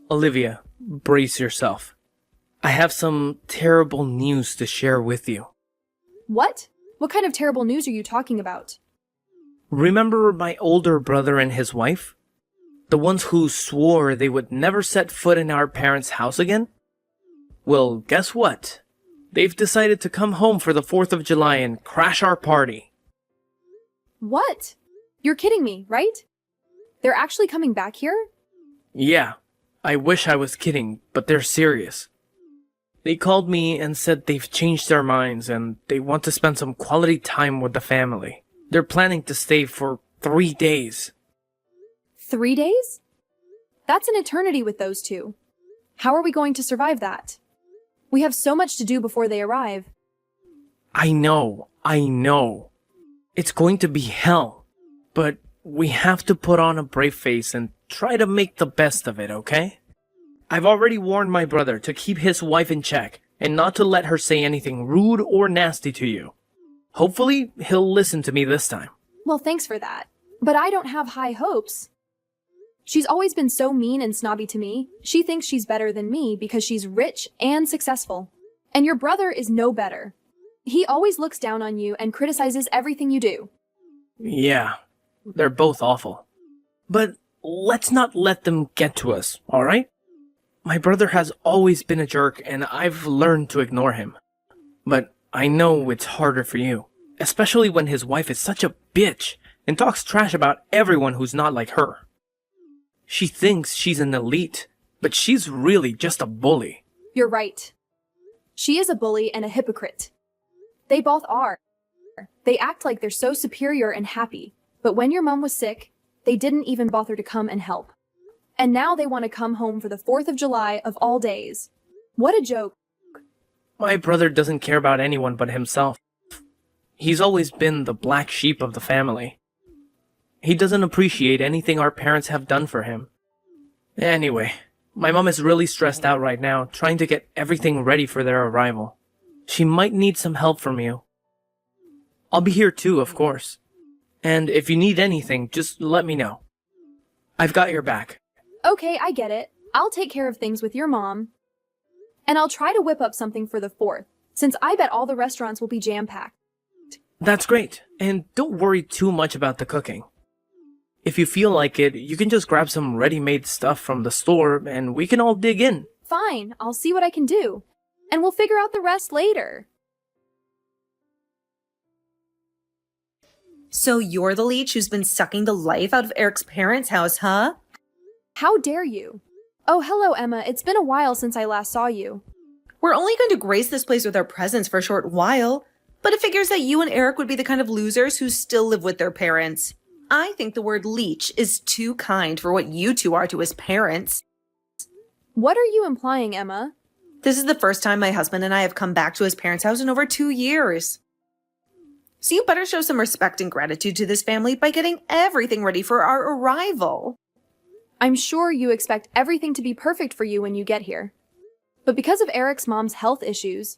Olivia, brace yourself. I have some terrible news to share with you. What? What kind of terrible news are you talking about? Remember my older brother and his wife? The ones who swore they would never set foot in our parents' house again? Well, guess what? They've decided to come home for the 4th of July and crash our party. What? You're kidding me, right? They're actually coming back here? Yeah, I wish I was kidding, but they're serious. They called me and said they've changed their minds and they want to spend some quality time with the family. They're planning to stay for 3 days. 3 days? That's an eternity with those two. How are we going to survive that? We have so much to do before they arrive. I know. It's going to be hell. But we have to put on a brave face and try to make the best of it, okay? I've already warned my brother to keep his wife in check and not to let her say anything rude or nasty to you. Hopefully, he'll listen to me this time. Well, thanks for that. But I don't have high hopes. She's always been so mean and snobby to me. She thinks she's better than me because she's rich and successful. And your brother is no better. He always looks down on you and criticizes everything you do. Yeah, they're both awful. But let's not let them get to us, alright? My brother has always been a jerk and I've learned to ignore him. But I know it's harder for you, especially when his wife is such a bitch and talks trash about everyone who's not like her. She thinks she's an elite, but she's really just a bully. You're right. She is a bully and a hypocrite. They both are. They act like they're so superior and happy, but when your mom was sick, they didn't even bother to come and help. And now they want to come home for the 4th of July of all days. What a joke. My brother doesn't care about anyone but himself. He's always been the black sheep of the family. He doesn't appreciate anything our parents have done for him. Anyway, my mom is really stressed out right now, trying to get everything ready for their arrival. She might need some help from you. I'll be here too, of course. And if you need anything, just let me know. I've got your back. Okay, I get it. I'll take care of things with your mom. And I'll try to whip up something for the 4th, since I bet all the restaurants will be jam-packed. That's great. And don't worry too much about the cooking. If you feel like it, you can just grab some ready-made stuff from the store and we can all dig in. Fine, I'll see what I can do. And we'll figure out the rest later. So you're the leech who's been sucking the life out of Eric's parents' house, huh? How dare you? Oh, hello, Emma. It's been a while since I last saw you. We're only going to grace this place with our presence for a short while, but it figures that you and Eric would be the kind of losers who still live with their parents. I think the word leech is too kind for what you two are to his parents. What are you implying, Emma? This is the first time my husband and I have come back to his parents' house in over 2 years. So you better show some respect and gratitude to this family by getting everything ready for our arrival. I'm sure you expect everything to be perfect for you when you get here. But because of Eric's mom's health issues,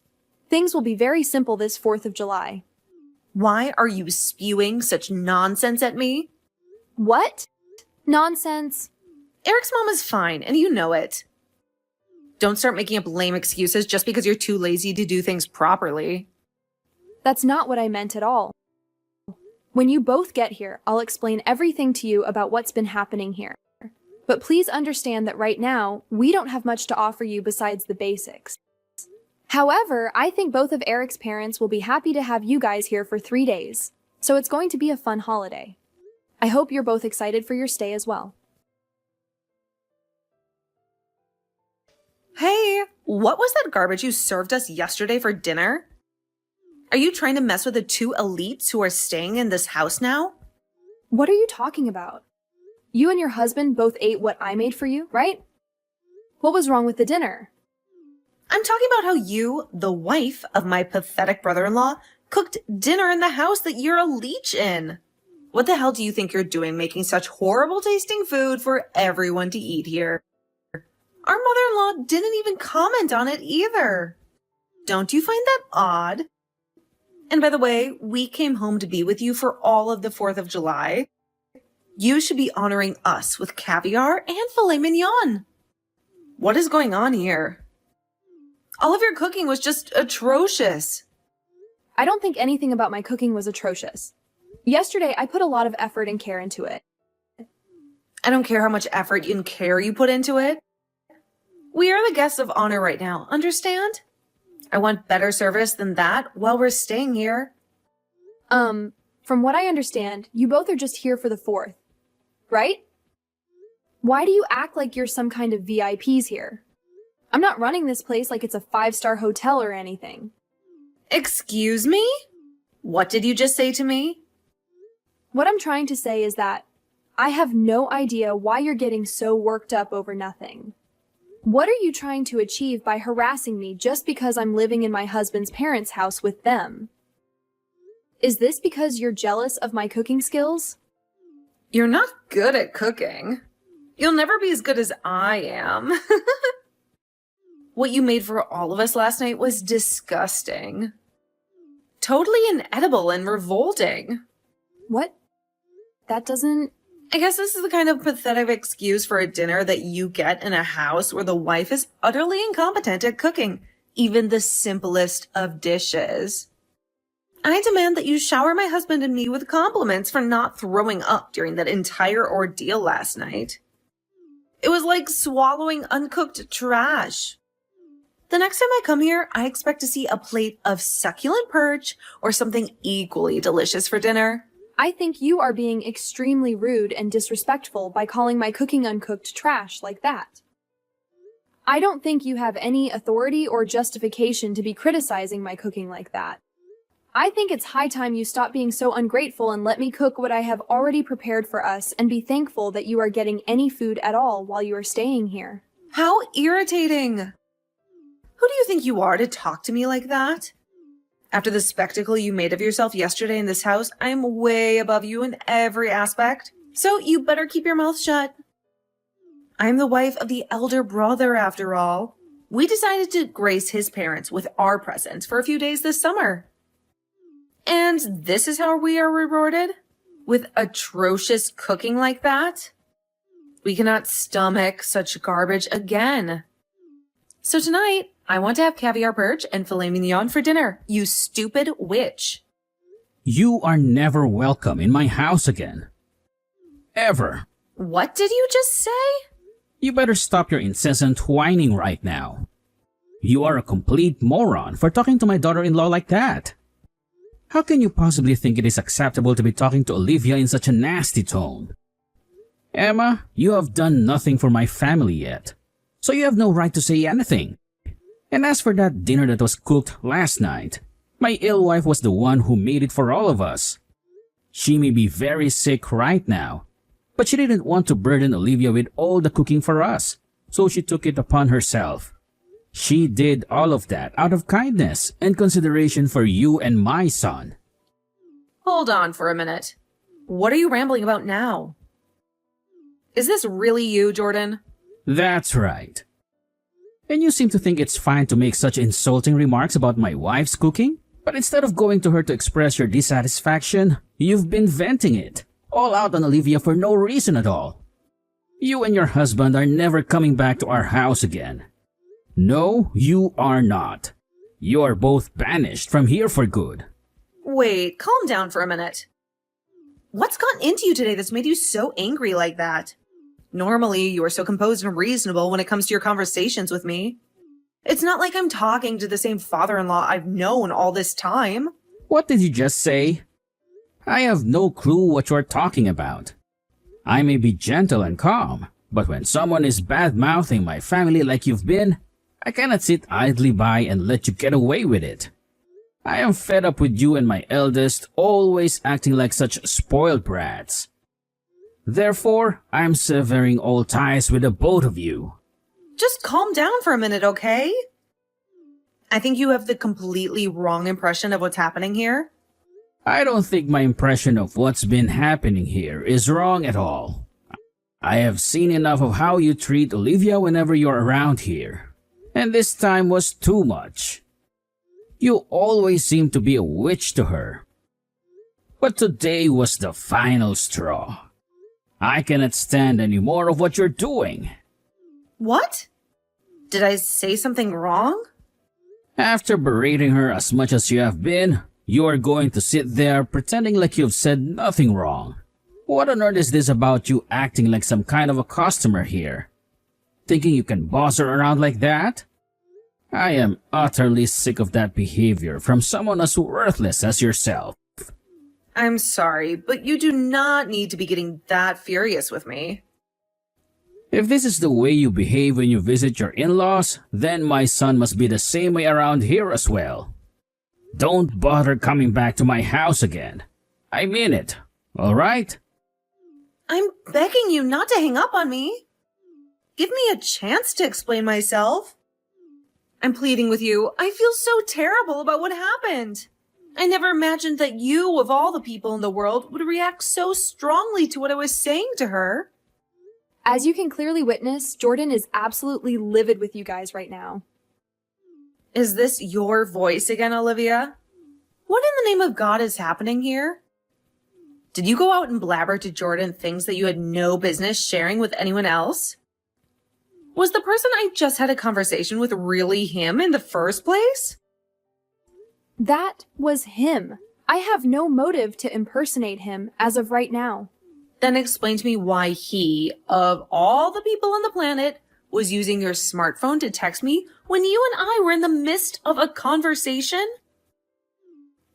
things will be very simple this 4th of July. Why are you spewing such nonsense at me? What? Nonsense. Eric's mom is fine, and you know it. Don't start making up lame excuses just because you're too lazy to do things properly. That's not what I meant at all. When you both get here, I'll explain everything to you about what's been happening here. But please understand that right now, we don't have much to offer you besides the basics. However, I think both of Eric's parents will be happy to have you guys here for 3 days, so it's going to be a fun holiday. I hope you're both excited for your stay as well. Hey, what was that garbage you served us yesterday for dinner? Are you trying to mess with the two elites who are staying in this house now? What are you talking about? You and your husband both ate what I made for you, right? What was wrong with the dinner? I'm talking about how you, the wife of my pathetic brother-in-law, cooked dinner in the house that you're a leech in. What the hell do you think you're doing making such horrible tasting food for everyone to eat here? Our mother-in-law didn't even comment on it either. Don't you find that odd? And by the way, we came home to be with you for all of the 4th of July. You should be honoring us with caviar and filet mignon. What is going on here? All of your cooking was just atrocious. I don't think anything about my cooking was atrocious. Yesterday, I put a lot of effort and care into it. I don't care how much effort and care you put into it. We are the guests of honor right now, understand? I want better service than that while we're staying here. From what I understand, you both are just here for the 4th, right? Why do you act like you're some kind of VIPs here? I'm not running this place like it's a 5-star hotel or anything. Excuse me? What did you just say to me? What I'm trying to say is that I have no idea why you're getting so worked up over nothing. What are you trying to achieve by harassing me just because I'm living in my husband's parents' house with them? Is this because you're jealous of my cooking skills? You're not good at cooking. You'll never be as good as I am. What you made for all of us last night was disgusting. Totally inedible and revolting. What? That doesn't... I guess this is the kind of pathetic excuse for a dinner that you get in a house where the wife is utterly incompetent at cooking even the simplest of dishes. I demand that you shower my husband and me with compliments for not throwing up during that entire ordeal last night. It was like swallowing uncooked trash. The next time I come here, I expect to see a plate of succulent perch or something equally delicious for dinner. I think you are being extremely rude and disrespectful by calling my cooking uncooked trash like that. I don't think you have any authority or justification to be criticizing my cooking like that. I think it's high time you stop being so ungrateful and let me cook what I have already prepared for us and be thankful that you are getting any food at all while you are staying here. How irritating! Who do you think you are to talk to me like that? After the spectacle you made of yourself yesterday in this house, I am way above you in every aspect. So you better keep your mouth shut. I am the wife of the elder brother, after all. We decided to grace his parents with our presence for a few days this summer. And this is how we are rewarded? With atrocious cooking like that? We cannot stomach such garbage again. So tonight, I want to have caviar perch and filet mignon for dinner, you stupid witch. You are never welcome in my house again. Ever. What did you just say? You better stop your incessant whining right now. You are a complete moron for talking to my daughter-in-law like that. How can you possibly think it is acceptable to be talking to Olivia in such a nasty tone? Emma, you have done nothing for my family yet, so you have no right to say anything. And as for that dinner that was cooked last night, my ill wife was the one who made it for all of us. She may be very sick right now, but she didn't want to burden Olivia with all the cooking for us, so she took it upon herself. She did all of that out of kindness and consideration for you and my son. Hold on for a minute. What are you rambling about now? Is this really you, Jordan? That's right. And you seem to think it's fine to make such insulting remarks about my wife's cooking? But instead of going to her to express your dissatisfaction, you've been venting it, all out on Olivia for no reason at all. You and your husband are never coming back to our house again. No, you are not. You are both banished from here for good. Wait, calm down for a minute. What's gotten into you today that's made you so angry like that? Normally, you are so composed and reasonable when it comes to your conversations with me. It's not like I'm talking to the same father-in-law I've known all this time. What did you just say? I have no clue what you're talking about. I may be gentle and calm, but when someone is bad-mouthing my family like you've been, I cannot sit idly by and let you get away with it. I am fed up with you and my eldest always acting like such spoiled brats. Therefore, I am severing all ties with the both of you. Just calm down for a minute, okay? I think you have the completely wrong impression of what's happening here. I don't think my impression of what's been happening here is wrong at all. I have seen enough of how you treat Olivia whenever you're around here, and this time was too much. You always seem to be a witch to her. But today was the final straw. I cannot stand any more of what you're doing. What? Did I say something wrong? After berating her as much as you have been, you are going to sit there pretending like you've said nothing wrong. What on earth is this about you acting like some kind of a customer here? Thinking you can boss her around like that? I am utterly sick of that behavior from someone as worthless as yourself. I'm sorry, but you do not need to be getting that furious with me. If this is the way you behave when you visit your in-laws, then my son must be the same way around here as well. Don't bother coming back to my house again. I mean it, alright? I'm begging you not to hang up on me. Give me a chance to explain myself. I'm pleading with you. I feel so terrible about what happened. I never imagined that you, of all the people in the world, would react so strongly to what I was saying to her. As you can clearly witness, Jordan is absolutely livid with you guys right now. Is this your voice again, Olivia? What in the name of God is happening here? Did you go out and blabber to Jordan things that you had no business sharing with anyone else? Was the person I just had a conversation with really him in the first place? That was him. I have no motive to impersonate him as of right now. Then explain to me why he, of all the people on the planet, was using your smartphone to text me when you and I were in the midst of a conversation?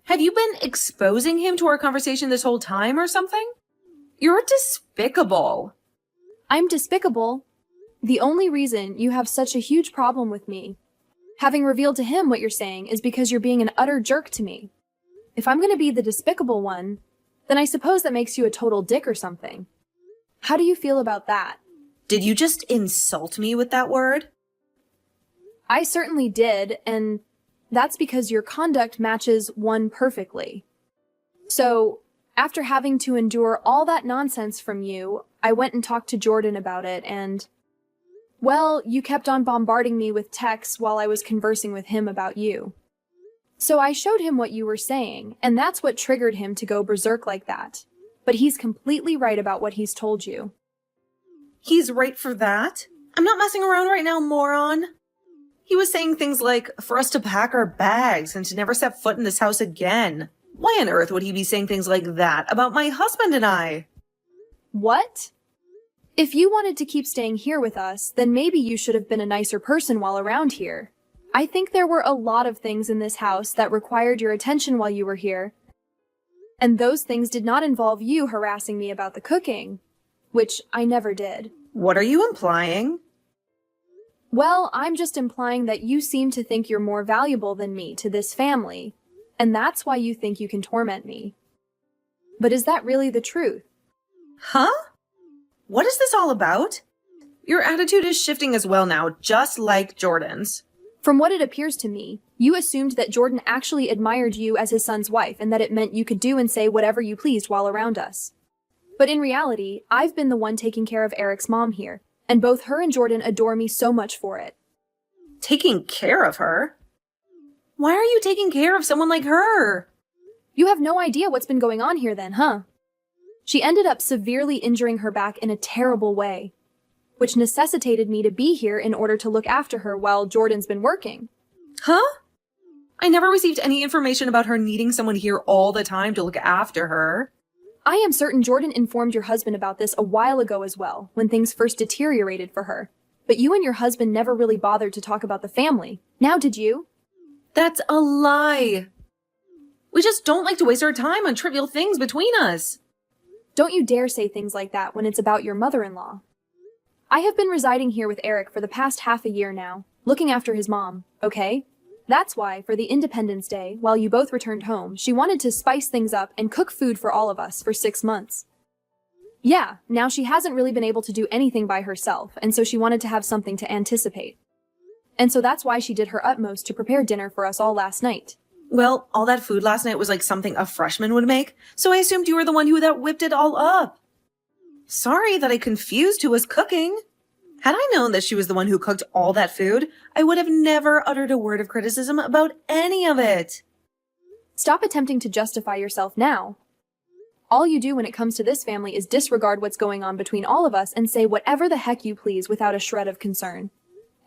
Have you been exposing him to our conversation this whole time or something? You're despicable. I'm despicable. The only reason you have such a huge problem with me, having revealed to him what you're saying, is because you're being an utter jerk to me. If I'm going to be the despicable one, then I suppose that makes you a total dick or something. How do you feel about that? Did you just insult me with that word? I certainly did, and that's because your conduct matches one perfectly. So, after having to endure all that nonsense from you, I went and talked to Jordan about it, and, well, you kept on bombarding me with texts while I was conversing with him about you. So I showed him what you were saying, and that's what triggered him to go berserk like that. But he's completely right about what he's told you. He's right for that? I'm not messing around right now, moron. He was saying things like, for us to pack our bags and to never set foot in this house again. Why on earth would he be saying things like that about my husband and I? What? If you wanted to keep staying here with us, then maybe you should have been a nicer person while around here. I think there were a lot of things in this house that required your attention while you were here. And those things did not involve you harassing me about the cooking, which I never did. What are you implying? Well, I'm just implying that you seem to think you're more valuable than me to this family, and that's why you think you can torment me. But is that really the truth? Huh? What is this all about? Your attitude is shifting as well now, just like Jordan's. From what it appears to me, you assumed that Jordan actually admired you as his son's wife and that it meant you could do and say whatever you pleased while around us. But in reality, I've been the one taking care of Eric's mom here, and both her and Jordan adore me so much for it. Taking care of her? Why are you taking care of someone like her? You have no idea what's been going on here then, huh? She ended up severely injuring her back in a terrible way, which necessitated me to be here in order to look after her while Jordan's been working. Huh? I never received any information about her needing someone here all the time to look after her. I am certain Jordan informed your husband about this a while ago as well, when things first deteriorated for her. But you and your husband never really bothered to talk about the family. Now did you? That's a lie. We just don't like to waste our time on trivial things between us. Don't you dare say things like that when it's about your mother-in-law. I have been residing here with Eric for the past half a year now, looking after his mom, okay? That's why, for the Independence Day, while you both returned home, she wanted to spice things up and cook food for all of us for 6 months. Yeah, now she hasn't really been able to do anything by herself, and so she wanted to have something to anticipate. And so that's why she did her utmost to prepare dinner for us all last night. Well, all that food last night was like something a freshman would make, so I assumed you were the one that whipped it all up. Sorry that I confused who was cooking. Had I known that she was the one who cooked all that food, I would have never uttered a word of criticism about any of it. Stop attempting to justify yourself now. All you do when it comes to this family is disregard what's going on between all of us and say whatever the heck you please without a shred of concern.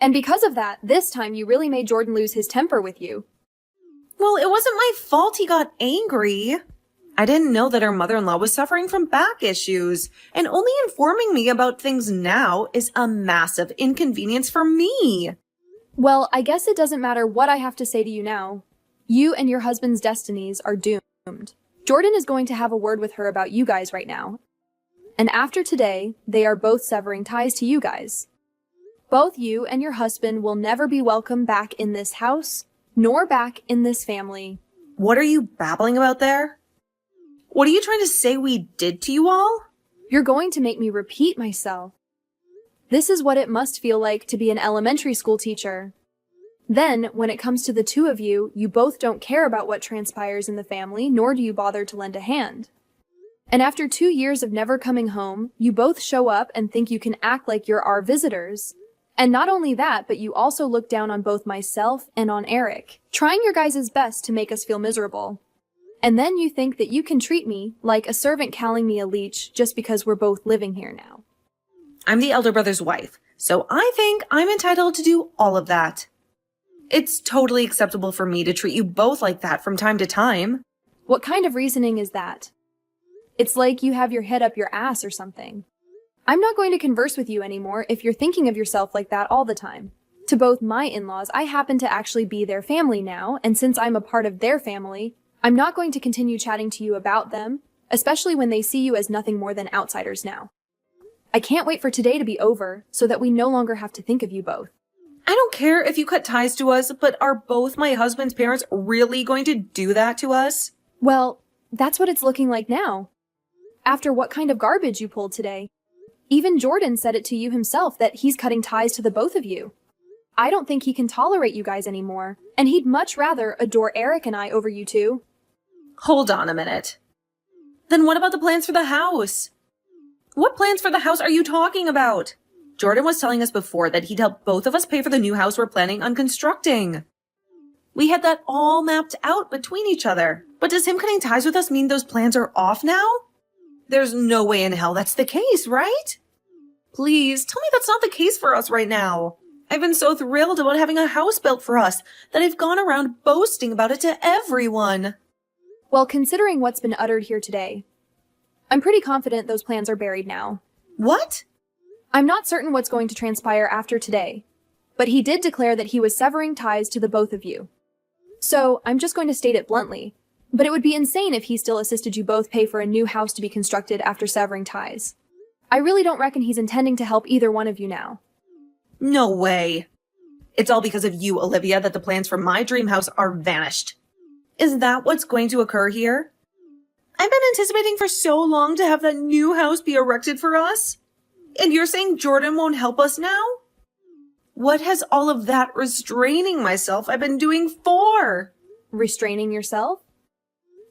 And because of that, this time you really made Jordan lose his temper with you. Well, it wasn't my fault he got angry. I didn't know that our mother-in-law was suffering from back issues, and only informing me about things now is a massive inconvenience for me. Well, I guess it doesn't matter what I have to say to you now. You and your husband's destinies are doomed. Jordan is going to have a word with her about you guys right now. And after today, they are both severing ties to you guys. Both you and your husband will never be welcome back in this house, nor back in this family. What are you babbling about there? What are you trying to say we did to you all? You're going to make me repeat myself. This is what it must feel like to be an elementary school teacher. Then, when it comes to the two of you, you both don't care about what transpires in the family, nor do you bother to lend a hand. And after 2 years of never coming home, you both show up and think you can act like you're our visitors. And not only that, but you also look down on both myself and on Eric, trying your guys' best to make us feel miserable. And then you think that you can treat me like a servant calling me a leech just because we're both living here now. I'm the elder brother's wife, so I think I'm entitled to do all of that. It's totally acceptable for me to treat you both like that from time to time. What kind of reasoning is that? It's like you have your head up your ass or something. I'm not going to converse with you anymore if you're thinking of yourself like that all the time. To both my in-laws, I happen to actually be their family now, and since I'm a part of their family, I'm not going to continue chatting to you about them, especially when they see you as nothing more than outsiders now. I can't wait for today to be over so that we no longer have to think of you both. I don't care if you cut ties to us, but are both my husband's parents really going to do that to us? Well, that's what it's looking like now. After what kind of garbage you pulled today. Even Jordan said it to you himself that he's cutting ties to the both of you. I don't think he can tolerate you guys anymore, and he'd much rather adore Eric and I over you two. Hold on a minute. Then what about the plans for the house? What plans for the house are you talking about? Jordan was telling us before that he'd help both of us pay for the new house we're planning on constructing. We had that all mapped out between each other. But does him cutting ties with us mean those plans are off now? There's no way in hell that's the case, right? Please, tell me that's not the case for us right now. I've been so thrilled about having a house built for us that I've gone around boasting about it to everyone. Well, considering what's been uttered here today, I'm pretty confident those plans are buried now. What? I'm not certain what's going to transpire after today, but he did declare that he was severing ties to the both of you. So, I'm just going to state it bluntly, but it would be insane if he still assisted you both pay for a new house to be constructed after severing ties. I really don't reckon he's intending to help either one of you now. No way. It's all because of you, Olivia, that the plans for my dream house are vanished. Is that what's going to occur here? I've been anticipating for so long to have that new house be erected for us. And you're saying Jordan won't help us now? What has all of that restraining myself I've been doing for? Restraining yourself?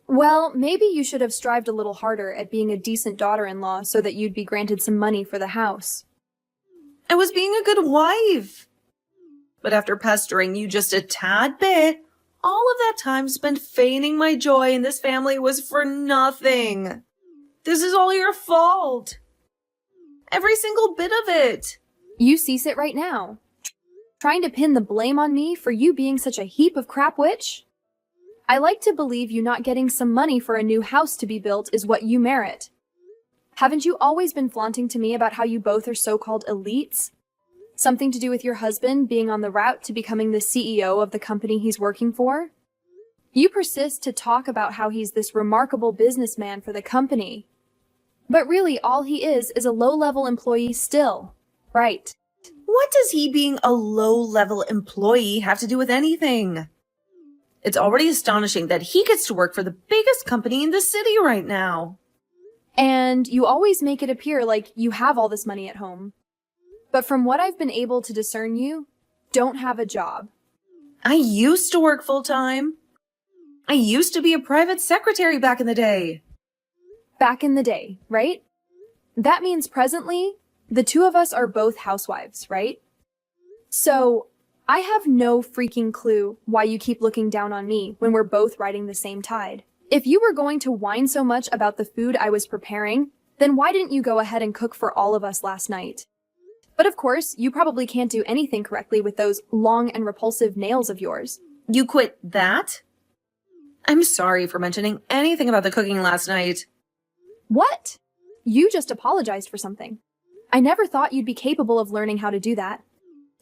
Well, maybe you should have strived a little harder at being a decent daughter-in-law so that you'd be granted some money for the house. I was being a good wife. But after pestering you just a tad bit, all of that time spent feigning my joy in this family was for nothing. This is all your fault. Every single bit of it. You cease it right now. Trying to pin the blame on me for you being such a heap of crap witch? I like to believe you not getting some money for a new house to be built is what you merit. Haven't you always been flaunting to me about how you both are so-called elites? Something to do with your husband being on the route to becoming the CEO of the company he's working for? You persist to talk about how he's this remarkable businessman for the company. But really, all he is a low-level employee still, right? What does he being a low-level employee have to do with anything? It's already astonishing that he gets to work for the biggest company in the city right now. And you always make it appear like you have all this money at home. But from what I've been able to discern, you don't have a job. I used to work full-time. I used to be a private secretary back in the day. Back in the day, right? That means presently, the two of us are both housewives, right? So, I have no freaking clue why you keep looking down on me when we're both riding the same tide. If you were going to whine so much about the food I was preparing, then why didn't you go ahead and cook for all of us last night? But of course, you probably can't do anything correctly with those long and repulsive nails of yours. You quit that? I'm sorry for mentioning anything about the cooking last night. What? You just apologized for something. I never thought you'd be capable of learning how to do that.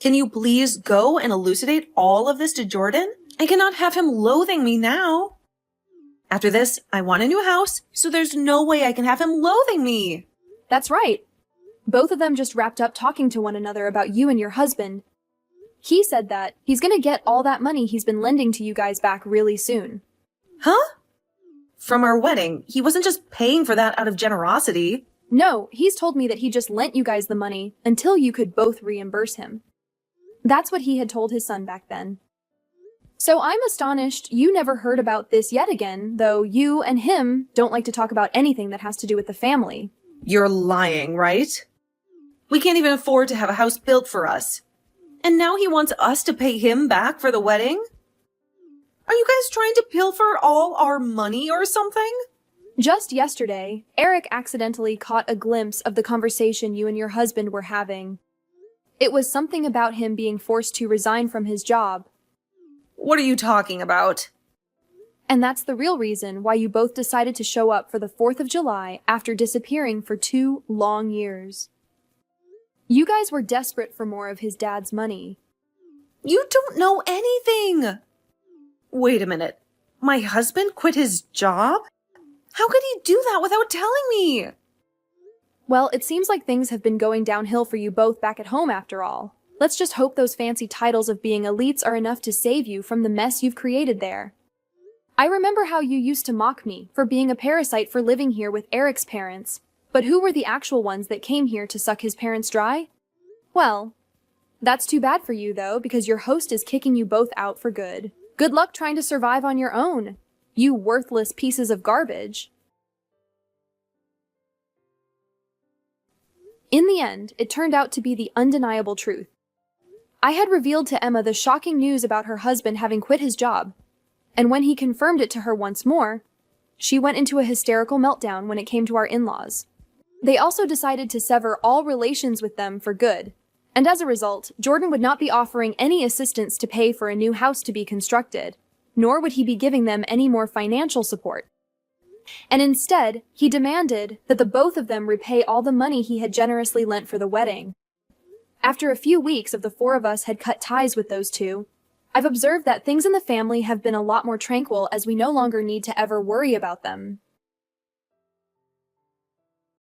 Can you please go and elucidate all of this to Jordan? I cannot have him loathing me now. After this, I want a new house, so there's no way I can have him loathing me. That's right. Both of them just wrapped up talking to one another about you and your husband. He said that he's gonna get all that money he's been lending to you guys back really soon. Huh? From our wedding, he wasn't just paying for that out of generosity. No, he's told me that he just lent you guys the money until you could both reimburse him. That's what he had told his son back then. So I'm astonished you never heard about this yet again, though you and him don't like to talk about anything that has to do with the family. You're lying, right? We can't even afford to have a house built for us. And now he wants us to pay him back for the wedding? Are you guys trying to pilfer all our money or something? Just yesterday, Eric accidentally caught a glimpse of the conversation you and your husband were having. It was something about him being forced to resign from his job. What are you talking about? And that's the real reason why you both decided to show up for the 4th of July after disappearing for 2 long years. You guys were desperate for more of his dad's money. You don't know anything! Wait a minute. My husband quit his job? How could he do that without telling me? Well, it seems like things have been going downhill for you both back at home after all. Let's just hope those fancy titles of being elites are enough to save you from the mess you've created there. I remember how you used to mock me for being a parasite for living here with Eric's parents, but who were the actual ones that came here to suck his parents dry? Well, that's too bad for you though, because your host is kicking you both out for good. Good luck trying to survive on your own, you worthless pieces of garbage. In the end, it turned out to be the undeniable truth. I had revealed to Emma the shocking news about her husband having quit his job, and when he confirmed it to her once more, she went into a hysterical meltdown when it came to our in-laws. They also decided to sever all relations with them for good, and as a result, Jordan would not be offering any assistance to pay for a new house to be constructed, nor would he be giving them any more financial support. And instead, he demanded that the both of them repay all the money he had generously lent for the wedding. After a few weeks of the 4 of us had cut ties with those two, I've observed that things in the family have been a lot more tranquil as we no longer need to ever worry about them.